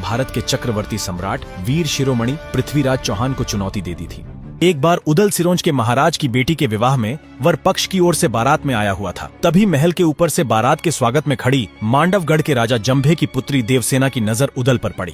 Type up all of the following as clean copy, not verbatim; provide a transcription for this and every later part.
भारत के चक्रवर्ती सम्राट वीर शिरोमणि पृथ्वीराज चौहान को चुनौती दे दी थी। एक बार उदल सिरोंज के महाराज की बेटी के विवाह में वर पक्ष की ओर से बारात में आया हुआ था। तभी महल के ऊपर से बारात के स्वागत में खड़ी मांडवगढ़ के राजा जंभे की पुत्री देवसेना की नजर उदल पर पड़ी।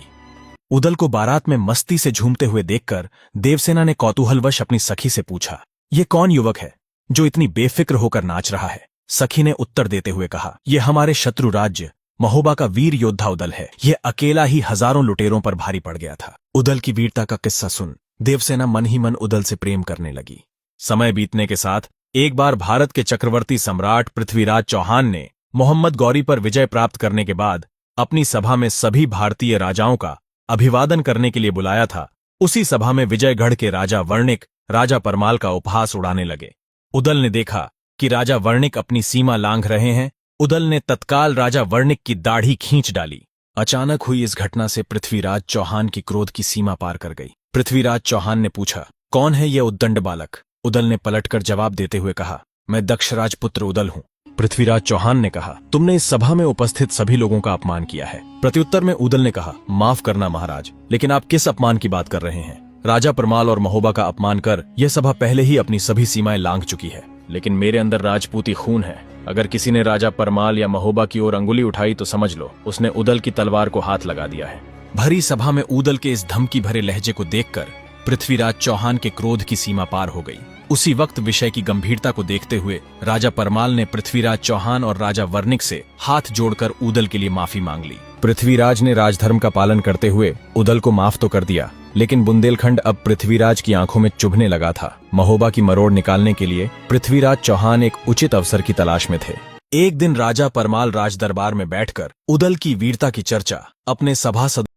उदल को बारात में मस्ती से झूमते हुए देखकर देवसेना ने कौतूहलवश अपनी सखी से पूछा, ये कौन युवक है जो इतनी बेफिक्र होकर नाच रहा है? सखी ने उत्तर देते हुए कहा, ये हमारे शत्रु राज्य महोबा का वीर योद्धा उदल है। ये अकेला ही हजारों लुटेरों पर भारी पड़ गया था। उदल की वीरता का किस्सा सुन देवसेना मन ही मन उदल से प्रेम करने लगी। समय बीतने के साथ एक बार भारत के चक्रवर्ती सम्राट पृथ्वीराज चौहान ने मोहम्मद गौरी पर विजय प्राप्त करने के बाद अपनी सभा में सभी भारतीय राजाओं का अभिवादन करने के लिए बुलाया था। उसी सभा में विजयगढ़ के राजा वर्णिक राजा परमाल का उपहास उड़ाने लगे। उदल ने देखा कि राजा वर्णिक अपनी सीमा लांघ रहे हैं। उदल ने तत्काल राजा वर्णिक की दाढ़ी खींच डाली। अचानक हुई इस घटना से पृथ्वीराज चौहान की क्रोध की सीमा पार कर गई। पृथ्वीराज चौहान ने पूछा, कौन है यह उद्दंड बालक? उदल ने पलटकर जवाब देते हुए कहा, मैं दक्षराज पुत्र उदल हूं। पृथ्वीराज चौहान ने कहा, तुमने इस सभा में उपस्थित सभी लोगों का अपमान किया है। प्रत्युत्तर में उदल ने कहा, माफ करना महाराज, लेकिन आप किस अपमान की बात कर रहे हैं? राजा परमाल और महोबा का अपमान कर यह सभा पहले ही अपनी सभी सीमाएं लांघ चुकी है। लेकिन मेरे अंदर राजपूती खून है। अगर किसी ने राजा परमाल या महोबा की ओर अंगुली उठाई तो समझ लो उसने उदल की तलवार को हाथ लगा दिया है। भरी सभा में उदल के इस धमकी भरे लहजे को देखकर पृथ्वीराज चौहान के क्रोध की सीमा पार हो गई। उसी वक्त विषय की गंभीरता को देखते हुए राजा परमाल ने पृथ्वीराज चौहान और राजा वर्णिक से हाथ जोड़कर उदल के लिए माफी मांग ली। पृथ्वीराज ने राजधर्म का पालन करते हुए उदल को माफ तो कर दिया, लेकिन बुंदेलखंड अब पृथ्वीराज की आंखों में चुभने लगा था। महोबा की मरोड़ निकालने के लिए पृथ्वीराज चौहान एक उचित अवसर की तलाश में थे। एक दिन राजा परमाल राज दरबार में बैठकर उदल की वीरता की चर्चा अपने सभासद